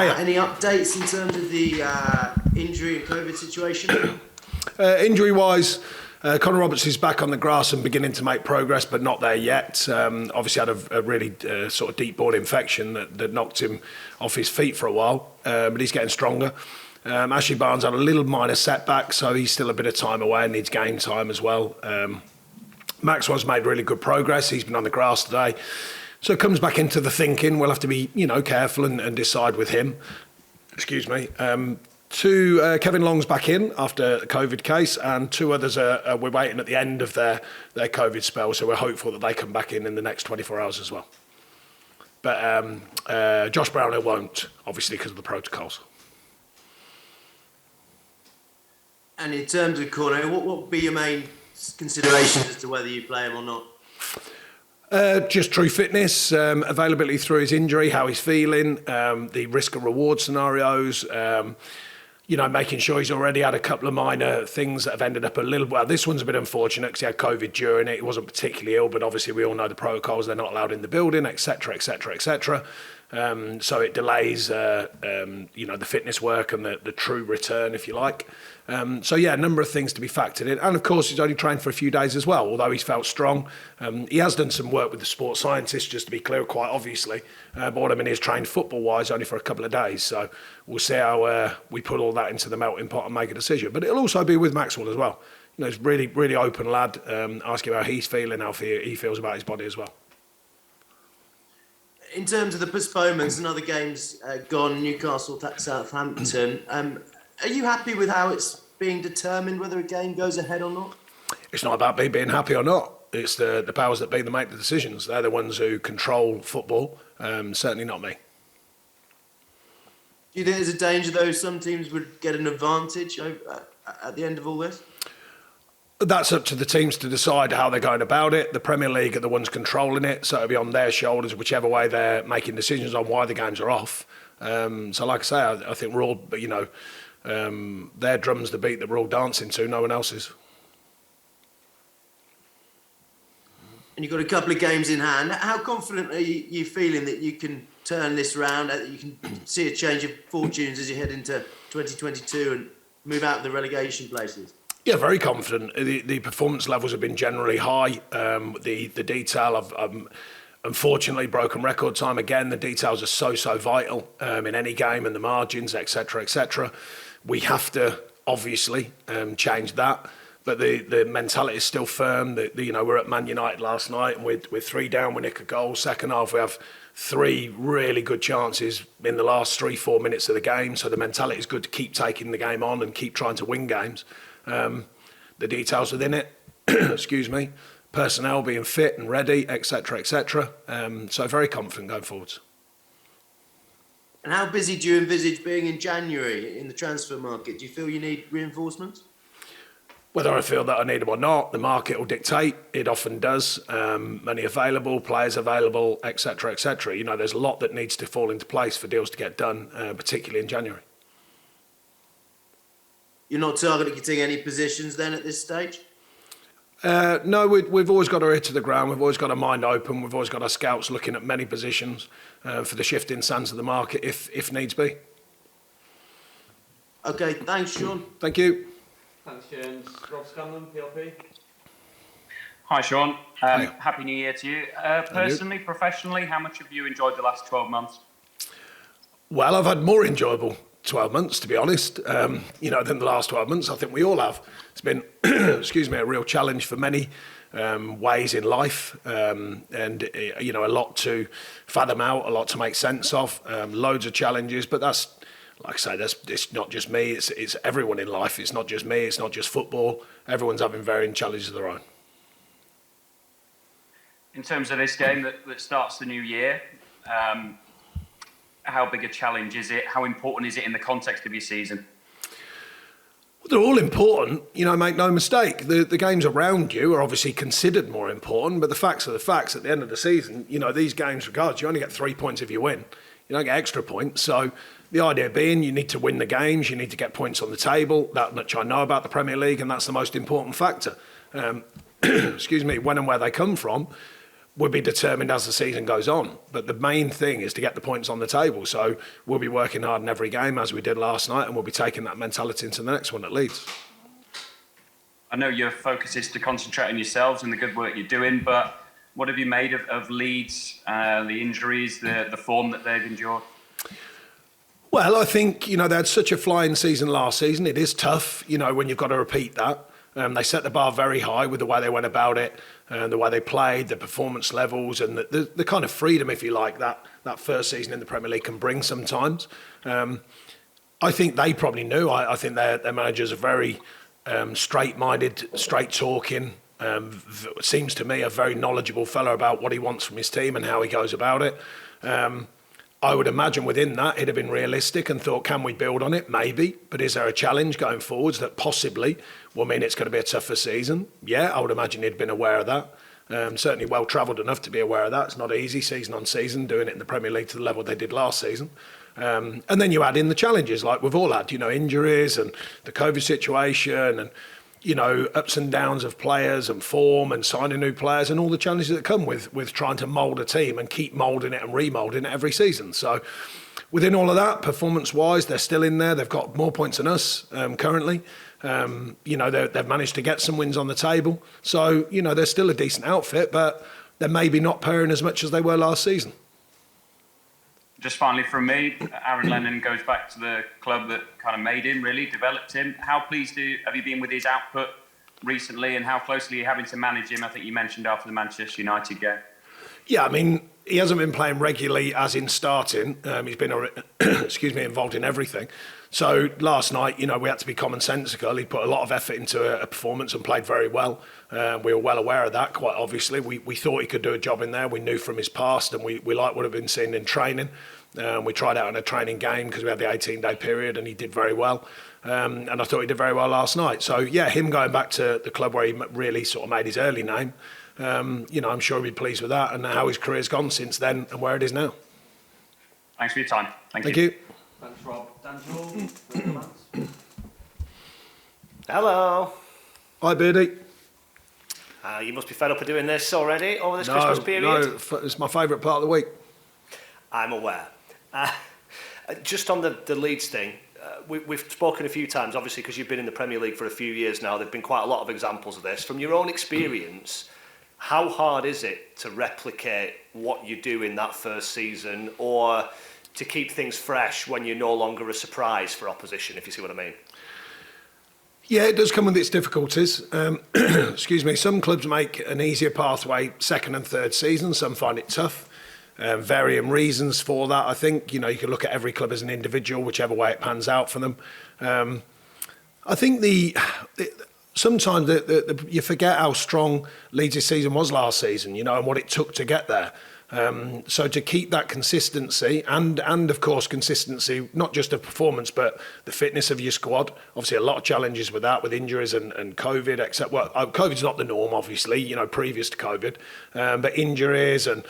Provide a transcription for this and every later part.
Any updates in terms of the injury and COVID situation? Injury-wise, Connor Roberts is back on the grass and beginning to make progress, but not there yet. Obviously had a really sort of deep-borne infection that knocked him off his feet for a while, but he's getting stronger. Ashley Barnes had a little minor setback, so he's still a bit of time away and needs game time as well. Maxwell's made really good progress. He's been on the grass today. So it comes back into the thinking. We'll have to be, careful and decide with him. Excuse me. Kevin Long's back in after a COVID case, and 2 others we're waiting at the end of their COVID spell, so we're hopeful that they come back in the next 24 hours as well. But Josh Brownhill won't, obviously, because of the protocols. And in terms of Cornet, what would be your main considerations as to whether you play him or not? Just true fitness, availability through his injury, how he's feeling, the risk and reward scenarios, making sure he's already had a couple of minor things that have ended up this one's a bit unfortunate because he had COVID during it. He wasn't particularly ill, but obviously we all know the protocols, they're not allowed in the building, etc., etc., etc. So it delays, the fitness work and the true return, if you like. A number of things to be factored in. And of course, he's only trained for a few days as well, although he's felt strong. He has done some work with the sports scientists, just to be clear, quite obviously. But what I mean is trained football-wise only for a couple of days. So we'll see how we put all that into the melting pot and make a decision. But it'll also be with Maxwell as well. He's really, really open lad. Ask him how he's feeling, how he feels about his body as well. In terms of the postponements and other games gone, Newcastle, Southampton, are you happy with how it's being determined whether a game goes ahead or not? It's not about me being happy or not. It's the powers that be that make the decisions. They're the ones who control football, certainly not me. Do you think there's a danger, though, some teams would get an advantage at the end of all this? That's up to the teams to decide how they're going about it. The Premier League are the ones controlling it, so it'll be on their shoulders, whichever way they're making decisions on why the games are off. So like I say, I think we're all, their drums the beat that we're all dancing to, no one else's. And you've got a couple of games in hand. How confident are you feeling that you can turn this around, that you can see a change of fortunes as you head into 2022 and move out of the relegation places? Yeah, very confident. The performance levels have been generally high. The detail of unfortunately broken record time again. The details are so vital in any game, and the margins, etc., etc. We have to obviously change that, but the mentality is still firm. We're at Man United last night, and we're 3 down. We nick a goal. Second half, we have 3 really good chances in the last 3-4 minutes of the game. So the mentality is good to keep taking the game on and keep trying to win games. The details within it, excuse me, personnel being fit and ready, etc., etc. So very confident going forwards. And how busy do you envisage being in January in the transfer market? Do you feel you need reinforcements? Whether I feel that I need them or not, the market will dictate. It often does. Money available, players available, etc., etc. There's a lot that needs to fall into place for deals to get done, particularly in January. You're not targeting any positions then at this stage? No, we've always got our ear to the ground. We've always got our mind open. We've always got our scouts looking at many positions for the shifting sands of the market if needs be. Okay, thanks, Sean. Thank you. Thanks, James. Rob Scanlon, PLP. Hi, Sean. Hi. Happy New Year to you. Personally, professionally, how much have you enjoyed the last 12 months? Well, I've had more enjoyable 12 months, to be honest, than the last 12 months. I think we all have. It's been, a real challenge for many ways in life, and a lot to fathom out, a lot to make sense of, loads of challenges. But that's, like I say, it's not just me. It's everyone in life. It's not just me. It's not just football. Everyone's having varying challenges of their own. In terms of this game that starts the new year, how big a challenge is it? How important is it in the context of your season? Well, they're all important, make no mistake. The games around you are obviously considered more important, but the facts are the facts. At the end of the season, these games, regardless, you only get 3 points if you win. You don't get extra points. So the idea being you need to win the games, you need to get points on the table. That much I know about the Premier League, and that's the most important factor. Excuse me, when and where they come from. will be determined as the season goes on. But the main thing is to get the points on the table. So we'll be working hard in every game as we did last night, and we'll be taking that mentality into the next one at Leeds. I know your focus is to concentrate on yourselves and the good work you're doing, but what have you made of Leeds, the injuries, the form that they've endured? Well, I think, they had such a flying season last season. It is tough, when you've got to repeat that. They set the bar very high with the way they went about it, the way they played, the performance levels, and the kind of freedom, if you like, that first season in the Premier League can bring sometimes. I think they probably knew. I think their managers are very straight-minded, straight-talking. Seems to me a very knowledgeable fellow about what he wants from his team and how he goes about it. I would imagine within that, he'd have been realistic and thought, can we build on it? Maybe. But is there a challenge going forwards that possibly will mean it's going to be a tougher season? Yeah, I would imagine he'd been aware of that. Certainly well-travelled enough to be aware of that. It's not easy season on season, doing it in the Premier League to the level they did last season. And then you add in the challenges like we've all had, injuries and the COVID situation and, ups and downs of players and form and signing new players and all the challenges that come with trying to mould a team and keep moulding it and remoulding it every season. So within all of that, performance-wise, they're still in there. They've got more points than us currently. They've managed to get some wins on the table. So, they're still a decent outfit, but they're maybe not pairing as much as they were last season. Just finally from me, Aaron Lennon goes back to the club that kind of made him, really, developed him. How pleased have you been with his output recently, and how closely are you having to manage him? I think you mentioned after the Manchester United game. Yeah, I mean, he hasn't been playing regularly as in starting. He's been, involved in everything. So last night, we had to be commonsensical. He put a lot of effort into a performance and played very well. We were well aware of that, quite obviously. We thought he could do a job in there. We knew from his past, and we liked what had been seen in training. We tried out in a training game because we had the 18-day period, and he did very well. And I thought he did very well last night. So, yeah, him going back to the club where he really sort of made his early name, I'm sure he'll be pleased with that and how his career's gone since then and where it is now. Thanks for your time. Thank Thanks, you. Rob. Dan Jewell. Hello. Hi, Beardy. You must be fed up of doing this already over this Christmas period. No, it's my favourite part of the week. I'm aware. Just on the Leeds thing, we've spoken a few times, obviously, because you've been in the Premier League for a few years now. There have been quite a lot of examples of this. From your own experience, how hard is it to replicate what you do in that first season, or to keep things fresh when you're no longer a surprise for opposition, if you see what I mean? Yeah, it does come with its difficulties. Excuse me. Some clubs make an easier pathway second and third season. Some find it tough. Varying reasons for that. I think, you can look at every club as an individual, whichever way it pans out for them. I think sometimes you forget how strong Leeds' season was last season, and what it took to get there. So to keep that consistency and of course consistency, not just of performance, but the fitness of your squad. Obviously a lot of challenges with that, with injuries and COVID, except, COVID's not the norm, obviously, previous to COVID, but injuries and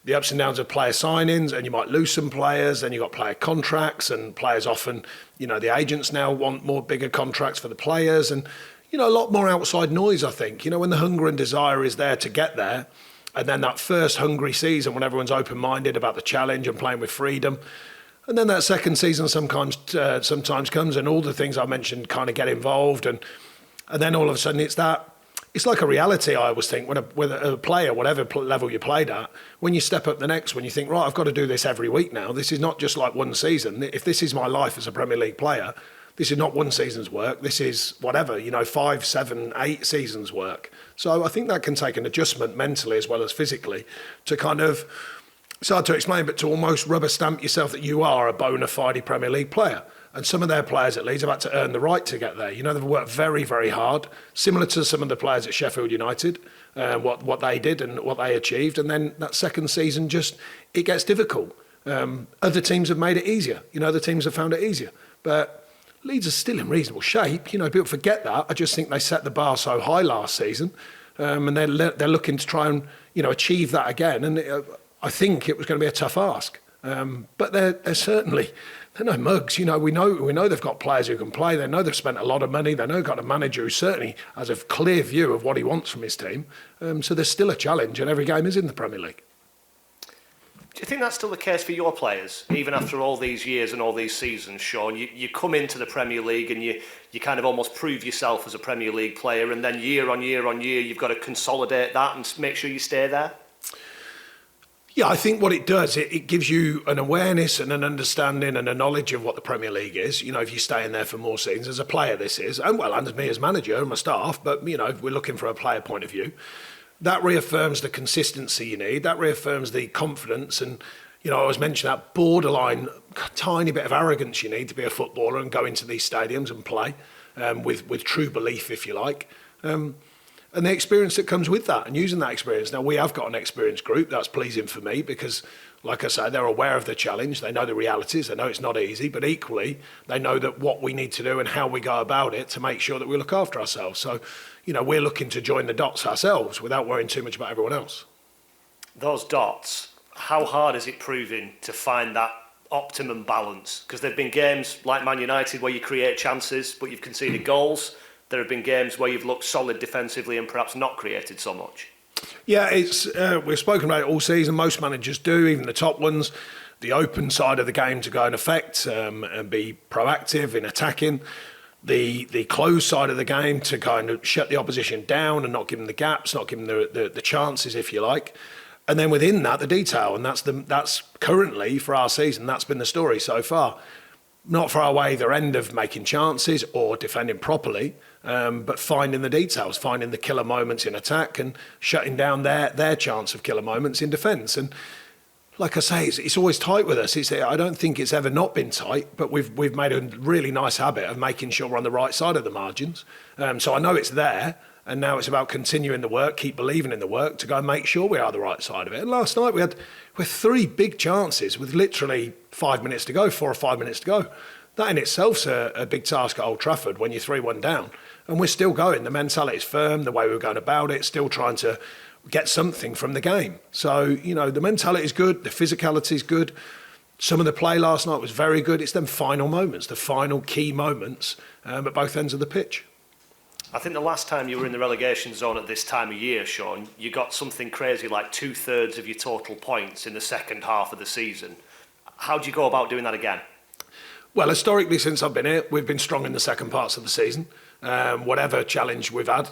the ups and downs of player signings, and you might lose some players, then you've got player contracts, and players often, the agents now want more bigger contracts for the players, and, a lot more outside noise, I think. When the hunger and desire is there to get there, and then that first hungry season when everyone's open-minded about the challenge and playing with freedom. And then that second season sometimes comes and all the things I mentioned kind of get involved. And then all of a sudden it's like a reality, I always think, when a player, whatever level you played at, when you step up the next one, you think, right, I've got to do this every week now. This is not just like one season. If this is my life as a Premier League player, this is not one season's work. This is whatever, 5, 7, 8 seasons' work. So I think that can take an adjustment mentally as well as physically to kind of, it's hard to explain, but to almost rubber stamp yourself that you are a bona fide Premier League player. And some of their players at Leeds have had to earn the right to get there. They've worked very, very hard, similar to some of the players at Sheffield United, what they did and what they achieved. And then that second season it gets difficult. Other teams have made it easier. Other teams have found it easier. But Leeds are still in reasonable shape. People forget that. I just think they set the bar so high last season, and they're looking to try and achieve that again. And I think it was going to be a tough ask, but they're certainly they're no mugs. You know, we know they've got players who can play. They know they've spent a lot of money. They know they've got a manager who certainly has a clear view of what he wants from his team. So there's still a challenge, and every game is in the Premier League. Do you think that's still the case for your players, even after all these years and all these seasons, Sean? You come into the Premier League and you kind of almost prove yourself as a Premier League player, and then year on year on year, you've got to consolidate that and make sure you stay there? Yeah, I think what it does, it gives you an awareness and an understanding and a knowledge of what the Premier League is. You know, if you stay in there for more seasons, as a player this is, and well, and as me as manager and my staff, but, you know, we're looking for a player point of view. That reaffirms the consistency you need. That reaffirms the confidence. And, you know, I was mentioning that borderline tiny bit of arrogance you need to be a footballer and go into these stadiums and play with true belief, if you like. And the experience that comes with that and using that experience. Now, we have got an experienced group. That's pleasing for me because, like I say, they're aware of the challenge. They know the realities. They know it's not easy, but equally, they know that what we need to do and how we go about it to make sure that we look after ourselves. So, you know, we're looking to join the dots ourselves without worrying too much about everyone else. Those dots, how hard is it proving to find that optimum balance? Because there have been games like Man United where you create chances, but you've conceded goals. There have been games where you've looked solid defensively and perhaps not created so much. Yeah, it's we've spoken about it all season. Most managers do, even the top ones. The open side of the game to go and affect and be proactive in attacking. The closed side of the game to kind of shut the opposition down and not give them the gaps, not give them the chances, if you like. And then within that, the detail, and that's currently for our season. That's been the story so far. Not far away either end of making chances or defending properly, but finding the details, finding the killer moments in attack and shutting down their chance of killer moments in defence. And like I say, it's always tight with us. I don't think it's ever not been tight, but we've made a really nice habit of making sure we're on the right side of the margins. So I know it's there, and now it's about continuing the work, keep believing in the work to go and make sure we are the right side of it. And last night we had 3 big chances with literally 5 minutes to go, 4 or 5 minutes to go. That in itself's a big task at Old Trafford when you're 3-1 down. And we're still going. The mentality's firm, the way we're going about it, still trying to get something from the game. So, you know, the mentality is good, the physicality is good. Some of the play last night was very good. It's them final moments, the final key moments at both ends of the pitch. I think the last time you were in the relegation zone at this time of year, Sean, you got something crazy like 2/3 of your total points in the second half of the season. How do you go about doing that again? Well, historically, since I've been here, we've been strong in the second parts of the season. Whatever challenge we've had,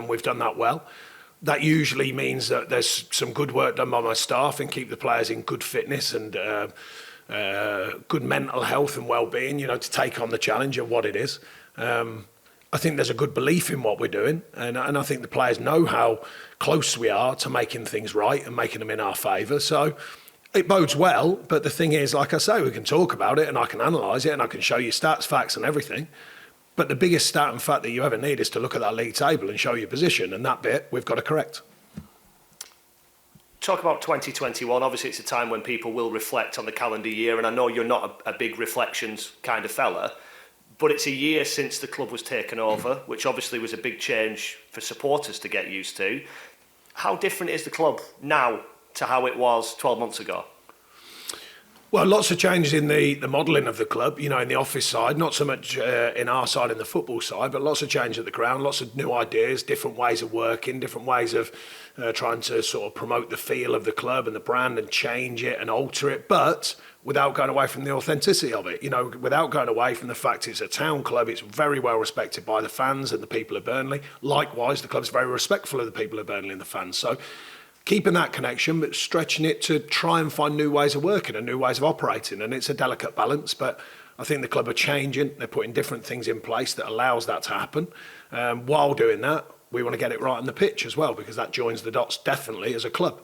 we've done that well. That usually means that there's some good work done by my staff and keep the players in good fitness and good mental health and well-being, you know, to take on the challenge of what it is. I think there's a good belief in what we're doing, and I think the players know how close we are to making things right and making them in our favour. So it bodes well, but the thing is, like I say, we can talk about it and I can analyse it and I can show you stats, facts and everything. But the biggest stat and fact that you ever need is to look at that league table and show your position, and that bit we've got to correct. Talk about 2021. Obviously, it's a time when people will reflect on the calendar year, and I know you're not a big reflections kind of fella, but it's a year since the club was taken over, which obviously was a big change for supporters to get used to. How different is the club now to how it was 12 months ago? Well, lots of changes in the modelling of the club, you know, in the office side, not so much in our side in the football side, but lots of change at the ground, lots of new ideas, different ways of working, different ways of trying to sort of promote the feel of the club and the brand and change it and alter it, but without going away from the authenticity of it, you know, without going away from the fact it's a town club, it's very well respected by the fans and the people of Burnley. Likewise, the club's very respectful of the people of Burnley and the fans. So keeping that connection, but stretching it to try and find new ways of working and new ways of operating. And it's a delicate balance, but I think the club are changing. They're putting different things in place that allows that to happen. While doing that, we want to get it right on the pitch as well, because that joins the dots definitely as a club.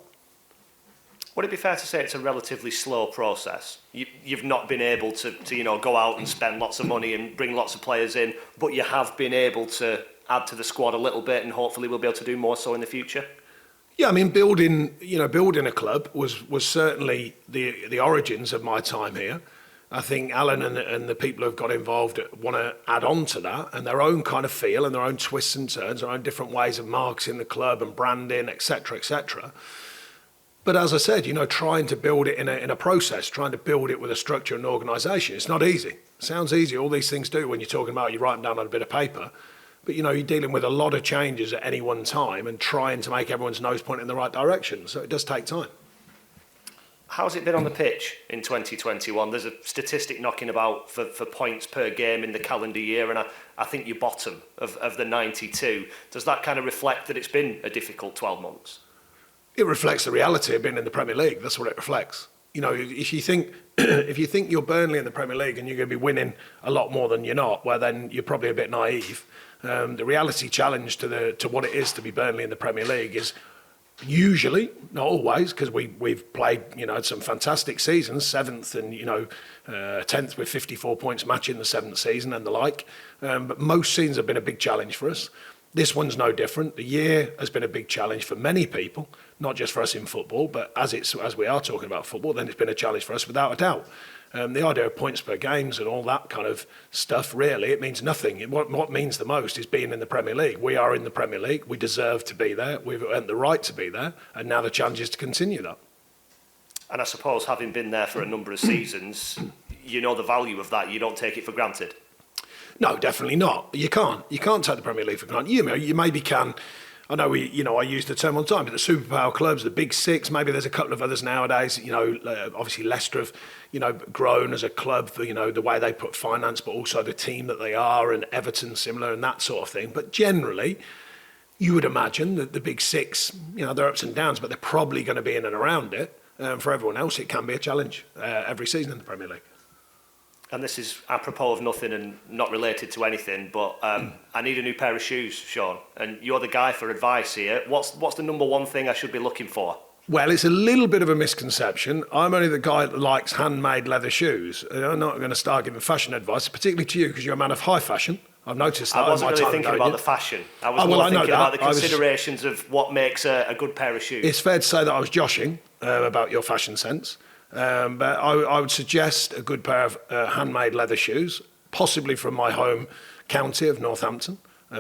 Would it be fair to say it's a relatively slow process? You've not been able to you know, go out and spend lots of money and bring lots of players in, but you have been able to add to the squad a little bit, and hopefully we'll be able to do more so in the future? Yeah, I mean, building a club was certainly the origins of my time here. I think Alan and the people who've got involved want to add on to that and their own kind of feel and their own twists and turns, their own different ways of marketing the club and branding, etc., etc. But as I said, trying to build it in a process, trying to build it with a structure and organisation, it's not easy. It sounds easy, all these things do when you're talking about, you write them down on a bit of paper. But, you're dealing with a lot of changes at any one time and trying to make everyone's nose point in the right direction. So it does take time. How's it been on the pitch in 2021? There's a statistic knocking about for points per game in the calendar year, and I think you're bottom of the 92. Does that kind of reflect that it's been a difficult 12 months? It reflects the reality of being in the Premier League. That's what it reflects. If you think you're Burnley in the Premier League and you're going to be winning a lot more than you're not, well, then you're probably a bit naive. The reality challenge to what it is to be Burnley in the Premier League is usually, not always, because we've played, some fantastic seasons, 7th and, 10th with 54 points matching the 7th season and the like. But most seasons have been a big challenge for us. This one's no different. The year has been a big challenge for many people, not just for us in football, but as we are talking about football, then it's been a challenge for us without a doubt. The idea of points per games and all that kind of stuff, really, it means nothing. What means the most is being in the Premier League. We are in the Premier League. We deserve to be there. We've earned the right to be there. And now the challenge is to continue that. And I suppose having been there for a number of seasons, you know the value of that. You don't take it for granted. No, definitely not. You can't. You can't take the Premier League for granted. You maybe can. I know I use the term all the time, but the superpower clubs, the big six, maybe there's a couple of others nowadays. Obviously Leicester have, grown as a club for, the way they put finance, but also the team that they are, and Everton similar and that sort of thing. But generally, you would imagine that the big six, there are ups and downs, but they're probably going to be in and around it. For everyone else, it can be a challenge every season in the Premier League. And this is apropos of nothing and not related to anything, but I need a new pair of shoes, Sean. And you're the guy for advice here. What's the number one thing I should be looking for? Well, it's a little bit of a misconception. I'm only the guy that likes handmade leather shoes. I'm not going to start giving fashion advice, particularly to you, because you're a man of high fashion. I've noticed that. I wasn't really thinking about the fashion. I was more thinking about the considerations of what makes a good pair of shoes. It's fair to say that I was joshing about your fashion sense. But I would suggest a good pair of handmade leather shoes, possibly from my home county of Northampton.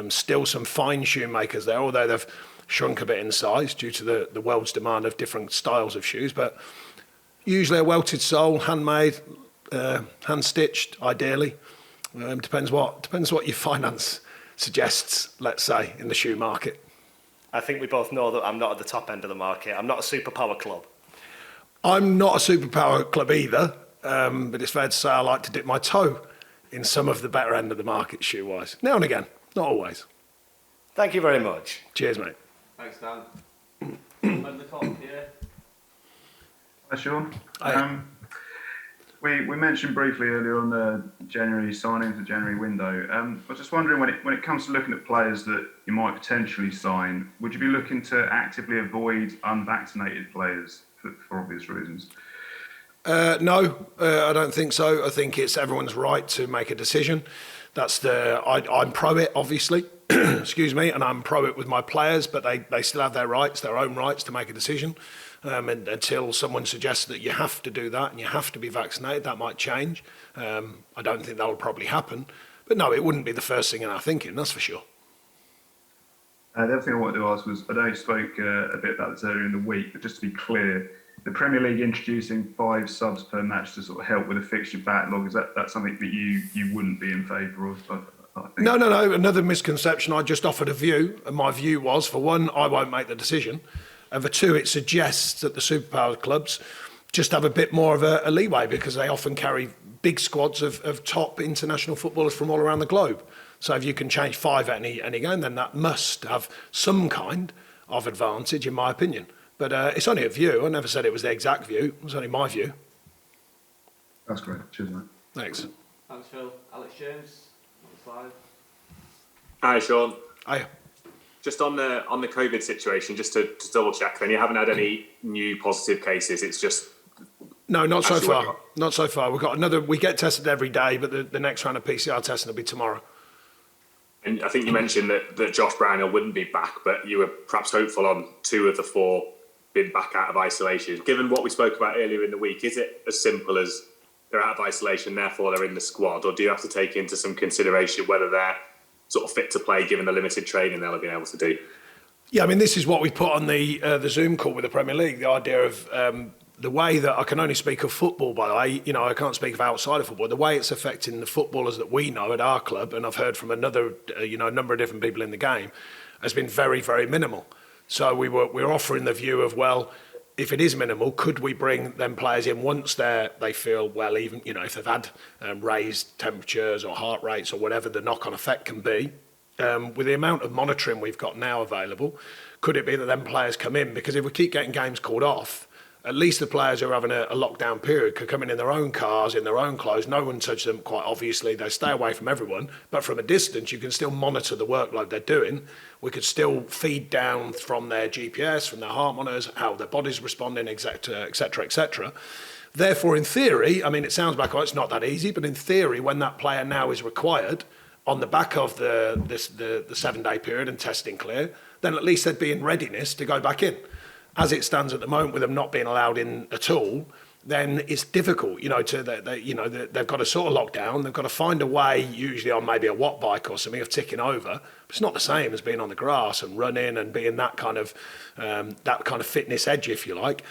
Still some fine shoemakers there, although they've shrunk a bit in size due to the world's demand of different styles of shoes. But usually a welted sole, handmade, hand-stitched, ideally. Depends what your finance suggests, let's say, in the shoe market. I think we both know that I'm not at the top end of the market. I'm not a superpower club. I'm not a superpower club either, but it's fair to say I like to dip my toe in some of the better end of the market shoe-wise. Now and again, not always. Thank you very much. Cheers, mate. Thanks, Dan. Over the top here. Hi, Sean. Hi. We mentioned briefly earlier on the January signings, the January window. I was just wondering, when it comes to looking at players that you might potentially sign, would you be looking to actively avoid unvaccinated players for obvious reasons? No, I don't think so. I think it's everyone's right to make a decision. I'm pro it, obviously, excuse me, and I'm pro it with my players, but they still have their own rights to make a decision. And until someone suggests that you have to do that and you have to be vaccinated, that might change. I don't think that will probably happen. But no, it wouldn't be the first thing in our thinking, that's for sure. The other thing I wanted to ask was, I know you spoke a bit about this earlier in the week, but just to be clear, the Premier League introducing 5 subs per match to sort of help with the fixture backlog, is that something that you wouldn't be in favour of? I think. No. Another misconception. I just offered a view, and my view was, for one, I won't make the decision. And for two, it suggests that the superpower clubs just have a bit more of a leeway because they often carry big squads of top international footballers from all around the globe. So if you can change 5 at any game, then that must have some kind of advantage, in my opinion. But it's only a view. I never said it was the exact view. It was only my view. That's great. Cheers, mate. Thanks. Thanks, Phil. Alex James, on the side. Hi, Sean. Hi. Just on the COVID situation, just to double check, then you haven't had any new positive cases. It's just no, not so actually far. Not so far. We've got another. We get tested every day, but the next round of PCR testing will be tomorrow. And I think you mentioned that Josh Brownhill wouldn't be back, but you were perhaps hopeful on 2 of the 4 being back out of isolation. Given what we spoke about earlier in the week, is it as simple as they're out of isolation, therefore they're in the squad, or do you have to take into some consideration whether they're sort of fit to play given the limited training they'll have been able to do? Yeah, I mean, this is what we put on the Zoom call with the Premier League, the idea of the way that I can only speak of football, by the way, you know, I can't speak of outside of football, the way it's affecting the footballers that we know at our club, and I've heard from a number of different people in the game, has been very, very minimal. So we're offering the view of, well, if it is minimal, could we bring them players in once they feel well, even, you know, if they've had raised temperatures or heart rates or whatever the knock-on effect can be. With the amount of monitoring we've got now available, could it be that them players come in? Because if we keep getting games called off, at least the players who are having a lockdown period could come in their own cars, in their own clothes. No one touches them, quite obviously. They stay away from everyone. But from a distance, you can still monitor the workload they're doing. We could still feed down from their GPS, from their heart monitors, how their body's responding, et cetera, et cetera, et cetera. Therefore, in theory, I mean, it sounds like, oh, it's not that easy, but in theory, when that player now is required, on the back of the 7-day period and testing clear, then at least they'd be in readiness to go back in. As it stands at the moment, with them not being allowed in at all, then it's difficult. You know, they've got to sort of lock down. They've got to find a way, usually on maybe a watt bike or something, of ticking over. But it's not the same as being on the grass and running and being that kind of fitness edge, if you like.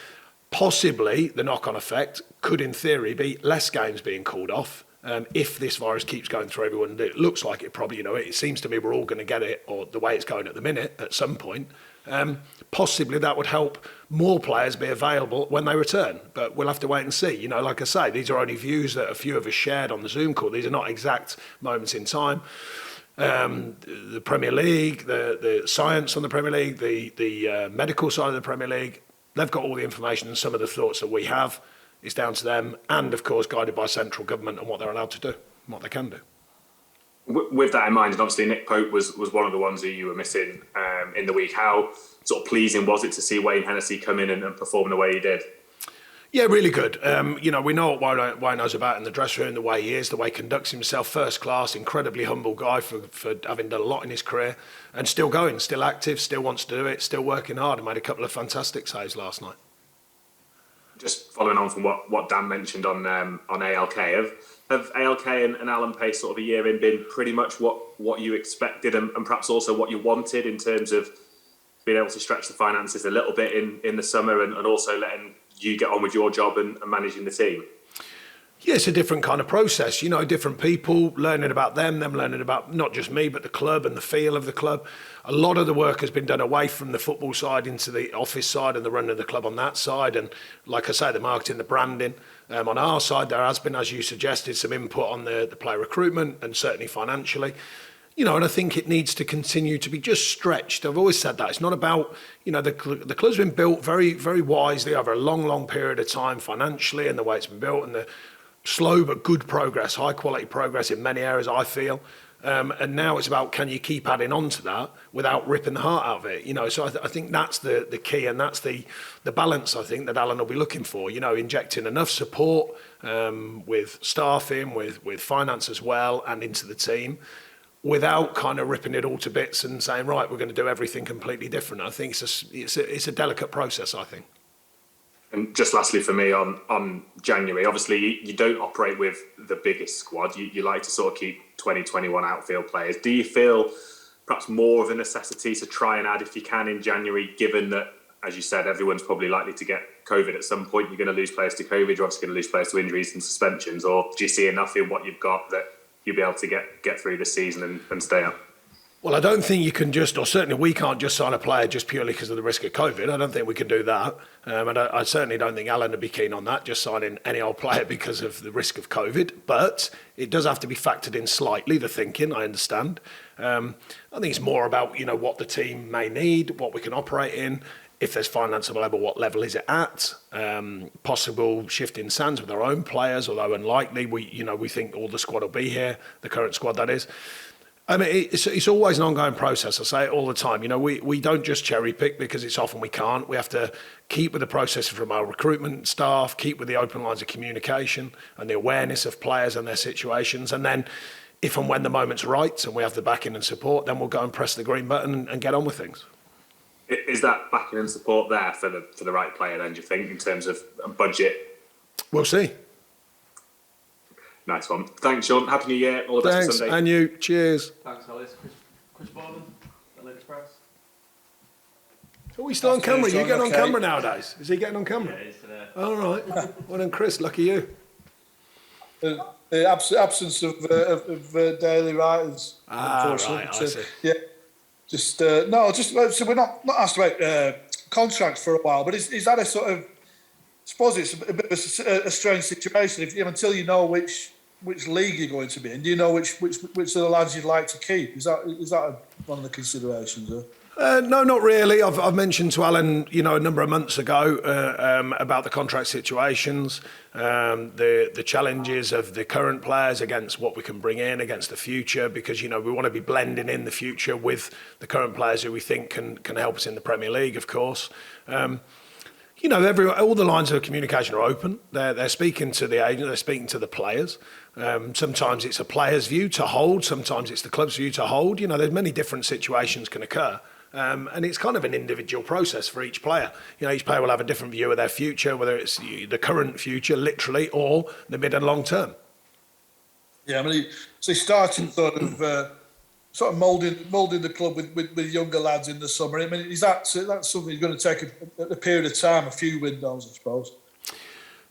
Possibly the knock-on effect could, in theory, be less games being called off. If this virus keeps going through everyone, it looks like it probably, you know, it seems to me we're all going to get it, or the way it's going at the minute, at some point. Possibly that would help more players be available when they return, but we'll have to wait and see. You know, like I say, these are only views that a few of us shared on the Zoom call. These are not exact moments in time. The Premier League, the science on the Premier League, the medical side of the Premier League, they've got all the information, and some of the thoughts that we have is down to them, and of course guided by central government and what they're allowed to do, and what they can do. With that in mind, and obviously Nick Pope was one of the ones who you were missing in the week. How sort of pleasing was it to see Wayne Hennessy come in and perform the way he did? Yeah, really good. You know, we know what Wayne knows about in the dressing room, the way he is, the way he conducts himself, first class, incredibly humble guy for having done a lot in his career, and still going, still active, still wants to do it, still working hard, and made a couple of fantastic saves last night. Just following on from what Dan mentioned on ALK, have ALK and Alan Pace sort of a year in been pretty much what you expected and perhaps also what you wanted in terms of being able to stretch the finances a little bit in the summer and also letting you get on with your job and managing the team? Yeah, it's a different kind of process, you know, different people, learning about them learning about not just me, but the club and the feel of the club. A lot of the work has been done away from the football side into the office side and the running of the club on that side. And like I say, the marketing, the branding. On our side, there has been, as you suggested, some input on the player recruitment and certainly financially. You know, and I think it needs to continue to be just stretched. I've always said that. It's not about, you know, the club's been built very, very wisely over a long, long period of time financially, and the way it's been built, and the slow but good progress, high quality progress in many areas, I feel. And now it's about, can you keep adding on to that without ripping the heart out of it? You know, so I think that's the key, and that's the balance, I think, that Alan will be looking for. You know, injecting enough support with staffing, with finance as well, and into the team, without kind of ripping it all to bits and saying, right, we're going to do everything completely different. I think it's a delicate process, I think. And just lastly for me on January, obviously you don't operate with the biggest squad. You like to sort of keep 20, 21 outfield players. Do you feel perhaps more of a necessity to try and add if you can in January, given that, as you said, everyone's probably likely to get COVID at some point? You're going to lose players to COVID, you're obviously going to lose players to injuries and suspensions, or do you see enough in what you've got that you'll be able to get through the season and stay up? Well, I don't think you can just, or certainly we can't just sign a player just purely because of the risk of COVID. I don't think we can do that. And I certainly don't think Alan would be keen on that, just signing any old player because of the risk of COVID. But it does have to be factored in slightly, the thinking, I understand. I think it's more about, you know, what the team may need, what we can operate in, if there's financial level, what level is it at, possible shift in sands with our own players, although unlikely. We think all the squad will be here, the current squad that is. I mean, it's always an ongoing process. I say it all the time. You know, we don't just cherry pick because it's often we can't. We have to keep with the process from our recruitment staff, keep with the open lines of communication and the awareness of players and their situations. And then if and when the moment's right and we have the backing and support, then we'll go and press the green button and get on with things. Is that backing and support there for the right player then, do you think, in terms of a budget? We'll see. Nice one. Thanks, Sean. Happy New Year. All the best for Sunday. And you. Cheers. Thanks, Alice. Chris Borden, the Express. Are we still on camera? You getting on Okay. camera nowadays? Is he getting on camera? Yeah, it's today. All right. Well then, Chris, lucky you. The absence of daily writers. Unfortunately. Right, I see. Yeah. Just so we're not asked about contracts for a while, but is that a sort of? I suppose it's a bit of a strange situation until you know which league you're going to be in. Do you know which of the lads you'd like to keep? Is that one of the considerations? No, not really. I've mentioned to Alan, a number of months ago about the contract situations, the challenges of the current players against what we can bring in against the future, because we want to be blending in the future with the current players who we think can help us in the Premier League, of course. All the lines of communication are open. They're speaking to the agent, they're speaking to the players. Sometimes it's a player's view to hold, sometimes it's the club's view to hold. There's many different situations can occur. And it's kind of an individual process for each player. Each player will have a different view of their future, whether it's the current future, literally, or the mid and long term. Yeah, I mean, so he started sort of moulding the club with younger lads in the summer. I mean, that's something he's going to take a period of time, a few windows, I suppose.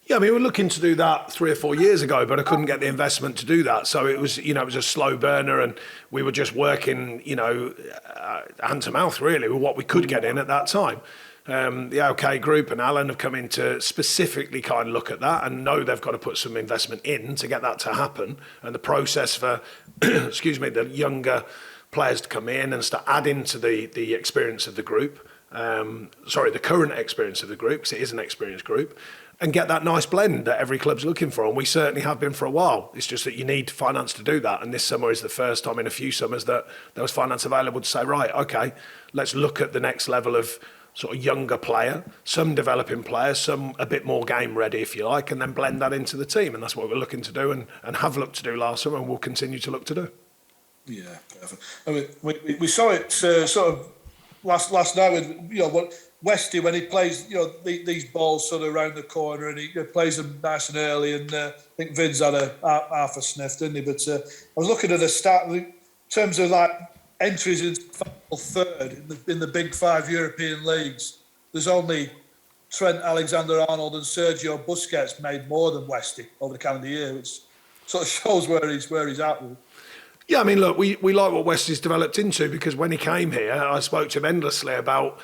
Yeah, I mean, we were looking to do that 3 or 4 years ago, but I couldn't get the investment to do that. So it was, it was a slow burner, and we were just working, hand to mouth really with what we could get in at that time. The OK Group and Alan have come in to specifically kind of look at that and know they've got to put some investment in to get that to happen. And the process for, the younger players to come in and start adding to the experience of the group, the current experience of the group, because it is an experienced group, and get that nice blend that every club's looking for. And we certainly have been for a while. It's just that you need finance to do that. And this summer is the first time in a few summers that there was finance available to say, right, okay, let's look at the next level of sort of younger player, some developing players, some a bit more game ready, if you like, and then blend that into the team. And that's what we're looking to do and have looked to do last summer, and we'll continue to look to do. Yeah, perfect. I mean, we saw it sort of last night with, what Westy, when he plays, these balls sort of around the corner, and he plays them nice and early. And I think Vin's had half a sniff, didn't he? But I was looking at a stat in terms of like entries in final third in the big 5 European leagues. There's only Trent Alexander-Arnold and Sergio Busquets made more than Westy over the calendar year, which sort of shows where he's at with it. Yeah, I mean, look, we like what Westy's developed into, because when he came here, I spoke to him endlessly about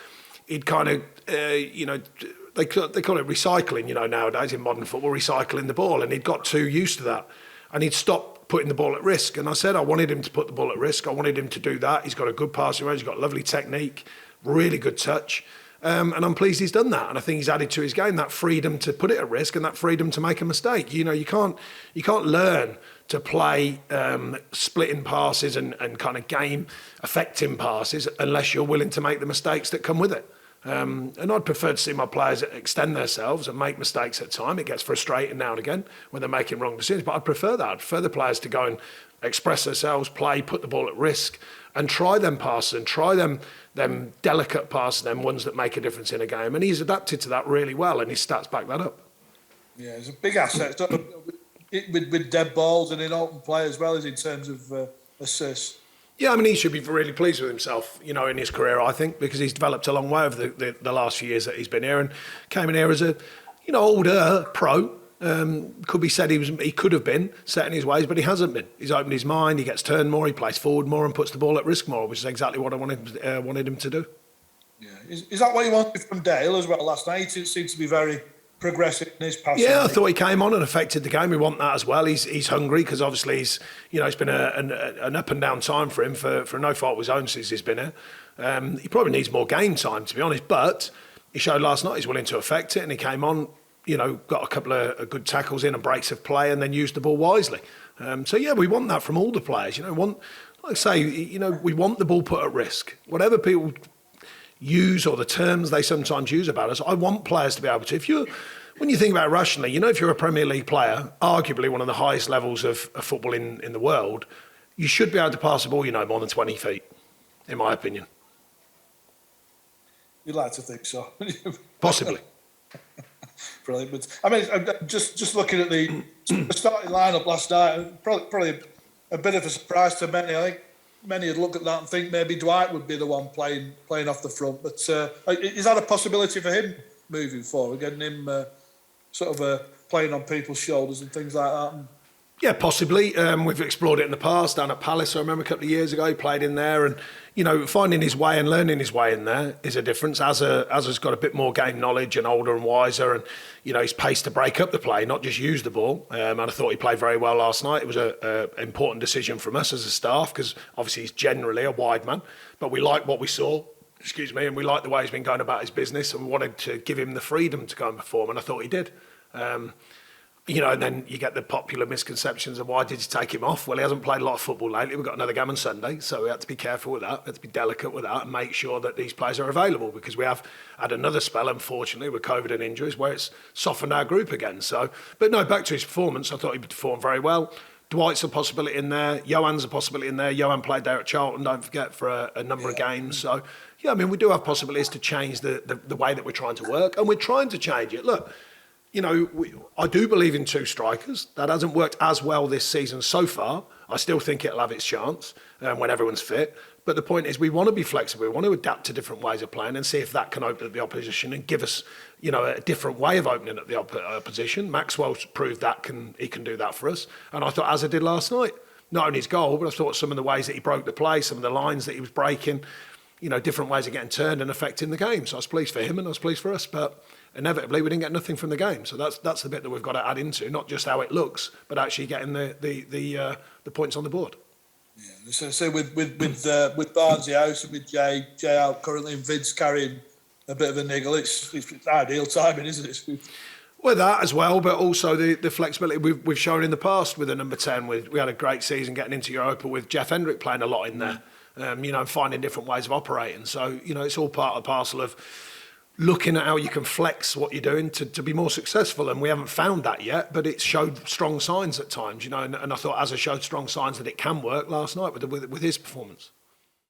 he'd kind of, they call it recycling, nowadays in modern football, recycling the ball, and he'd got too used to that, and he'd stopped putting the ball at risk. And I said I wanted him to put the ball at risk. I wanted him to do that. He's got a good passing range. He's got lovely technique, really good touch. And I'm pleased he's done that. And I think he's added to his game that freedom to put it at risk and that freedom to make a mistake. You can't learn to play splitting passes and kind of game affecting passes unless you're willing to make the mistakes that come with it. And I'd prefer to see my players extend themselves and make mistakes at time. It gets frustrating now and again when they're making wrong decisions, but I'd prefer that. I'd prefer the players to go and express themselves, play, put the ball at risk, and try them passes and try them delicate passes, them ones that make a difference in a game. And he's adapted to that really well, and his stats back that up. Yeah, he's a big asset with dead balls and in open play as well as in terms of assists. Yeah, I mean, he should be really pleased with himself, in his career, I think, because he's developed a long way over the last few years that he's been here, and came in here as a, older pro. Could be said he could have been set in his ways, but he hasn't been. He's opened his mind, he gets turned more, he plays forward more and puts the ball at risk more, which is exactly what I wanted him to do. Yeah, is that what you wanted from Dale as well last night? He seemed to be very progressive in his passing. Yeah, I thought he came on and affected the game. We want that as well. He's hungry because obviously it's been an up and down time for him for no fault of his own since he's been here. He probably needs more game time, to be honest, but he showed last night he's willing to affect it, and he came on, got a couple of good tackles in and breaks of play, and then used the ball wisely. So yeah, we want that from all the players. We want the ball put at risk. Whatever people use or the terms they sometimes use about us, I want players to be able to. When you think about it rationally, if you're a Premier League player, arguably one of the highest levels of football in the world, you should be able to pass the ball, more than 20 feet, in my opinion. You'd like to think so. Possibly. Brilliant. But I mean, just looking at the starting lineup last night, probably a bit of a surprise to many. I think many would look at that and think maybe Dwight would be the one playing off the front. But is that a possibility for him moving forward, getting him playing on people's shoulders and things like that? Yeah, possibly. We've explored it in the past down at Palace. I remember a couple of years ago he played in there, and finding his way and learning his way in there is a difference. Azza's got a bit more game knowledge and older and wiser, and he's paced to break up the play, not just use the ball. And I thought he played very well last night. It was an important decision from us as a staff because obviously he's generally a wide man, but we like what we saw. And we like the way he's been going about his business, and we wanted to give him the freedom to go and perform, and I thought he did. And then you get the popular misconceptions of why did you take him off? Well, he hasn't played a lot of football lately. We've got another game on Sunday, so we had to be careful with that. We had to be delicate with that and make sure that these players are available because we have had another spell, unfortunately, with COVID and injuries where it's softened our group again. But no, back to his performance, I thought he performed very well. Dwight's a possibility in there. Johan's a possibility in there. Johan played there at Charlton, don't forget, for a number of games. So, we do have possibilities to change the way that we're trying to work, and we're trying to change it. Look, I do believe in two strikers. That hasn't worked as well this season so far. I still think it'll have its chance when everyone's fit. But the point is we want to be flexible. We want to adapt to different ways of playing and see if that can open up the opposition and give us, a different way of opening up the opposition. Maxwell's proved that he can do that for us. And I thought Azza did last night. Not only his goal, but I thought some of the ways that he broke the play, some of the lines that he was breaking, different ways of getting turned and affecting the game. So I was pleased for him and I was pleased for us. But inevitably we didn't get nothing from the game, so that's the bit that we've got to add into, not just how it looks, but actually getting the points on the board. Yeah, so with Barnsley out and with Jay out currently and Vince carrying a bit of a niggle, it's ideal timing, isn't it? Well, that as well, but also the flexibility we've shown in the past with the number 10. We had a great season getting into Europa with Jeff Hendrick playing a lot in there, finding different ways of operating. So it's all part and parcel of looking at how you can flex what you're doing to be more successful, and we haven't found that yet, but it showed strong signs at times, and I thought Azza showed strong signs that it can work last night with his performance.